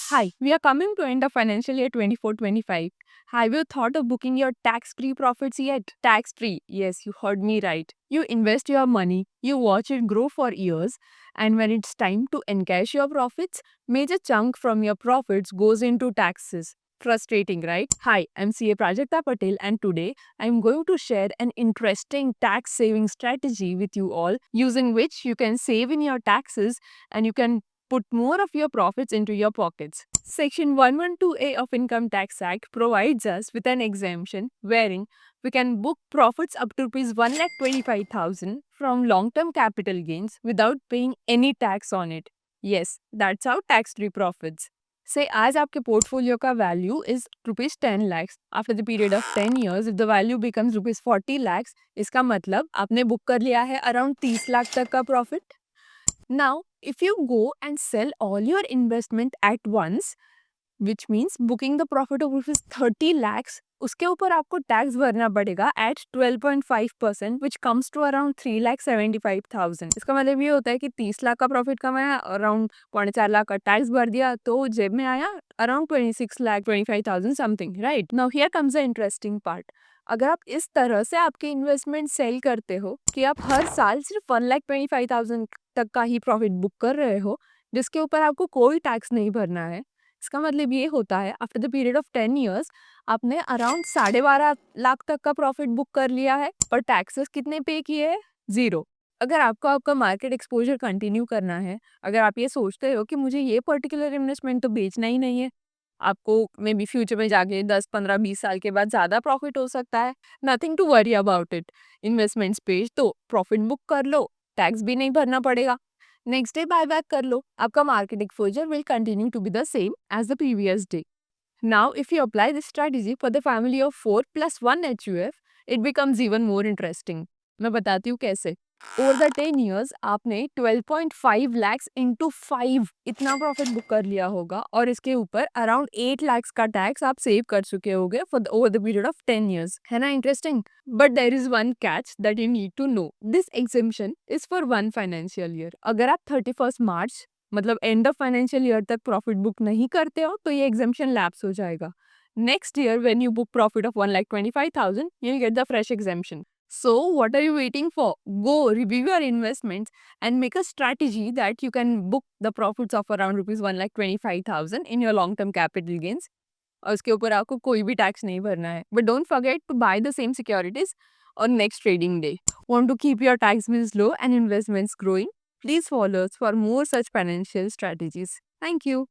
Hi, we are coming to end of financial year 24-25. Have you thought of booking your tax-free profits yet? Tax-free, yes, you heard me right. You invest your money, you watch it grow for years, and when it's time to encash your profits, major chunk from your profits goes into taxes. Frustrating, right? Hi, I'm CA Prajakta Patel, and today I'm going to share an interesting tax saving strategy with you all, using which you can save in your taxes and you can put more of your profits into your pockets. Section 112A of Income Tax Act provides us with an exemption wherein we can book profits up to rupees 1,25,000 from long-term capital gains without paying any tax on it. Yes, that's how tax-free profits. Say आज आपके portfolio का value is rupees 10 lakhs. After the period of 10 years, if the value becomes rupees 40 lakhs, इसका मतलब आपने book कर लिया है around 30 lakh तक का profit. Now, if you go and sell all your investment at once, which means booking the profit of rupees 30 lakhs, उसके ऊपर आपको टैक्स भरना पड़ेगा at 12.5% which comes to around 3,75,000. इसका मतलब ये होता है कि 30 लाख का प्रॉफिट कमाया, अराउंड 4.5 लाख का टैक्स भर दिया, तो जेब में आया around 26 lakh 25,000 something, right? Now here comes the interesting part. अगर आप इस तरह से आपके इन्वेस्टमेंट सेल करते हो कि आप हर साल सिर्फ 1,25,000 तक का ही प्रॉफिट बुक कर रहे हो, जिसके ऊपर आपको कोई टैक्स नहीं भरना है, इसका मतलब ये होता है after the period of 10 years आपने अराउंड 12.5 लाख तक का प्रॉफिट बुक कर लिया है, पर टैक्सेस कितने पे किए हैं? 0. अगर आपको आपका मार्केट एक्सपोजर कंटिन्यू करना है, अगर आप ये सोचते हो कि मुझे ये पर्टिकुलर इन्वेस्टमेंट तो बेचना ही नहीं है, आपको मे बी फ्यूचर में जाके 10, 15, 20 साल के बाद ज़्यादा प्रॉफिट हो सकता है, nothing to worry about it. Investments page तो प्रॉफिट बुक कर लो, टैक्स भी नहीं भरना पड़ेगा. नेक्स्ट डे बाय बैक कर लो, आपका market exposure will continue to be the same as the previous day. Now, if you apply this strategy for the family of 4 plus 1 HUF, it becomes even more interesting. मैं बताती हूँ कैसे. Over the 10 years, आपने 12.5 lakhs into 5 इतना profit book कर लिया होगा और इसके ऊपर अराउंड 8 lakhs का टैक्स आप सेव कर चुके होगे for the over the period of 10 years. है ना interesting? But there is one catch that you need to know. This exemption is for one financial year. अगर आप 31st March मतलब एंड ऑफ फाइनेंशियल ईयर तक profit book नहीं करते हो तो ये एग्जाम्पशन लैप्स हो जाएगा. Next year when you book profit of 1,25,000 you will get the fresh exemption. So what are you waiting for? Go review your investments and make a strategy that you can book the profits of around rupees 1,25,000 in your long term capital gains. और उसके ऊपर आपको कोई भी tax नहीं भरना है. But don't forget to buy the same securities on next trading day. Want to keep your tax bills low and investments growing? Please follow us for more such financial strategies. Thank you.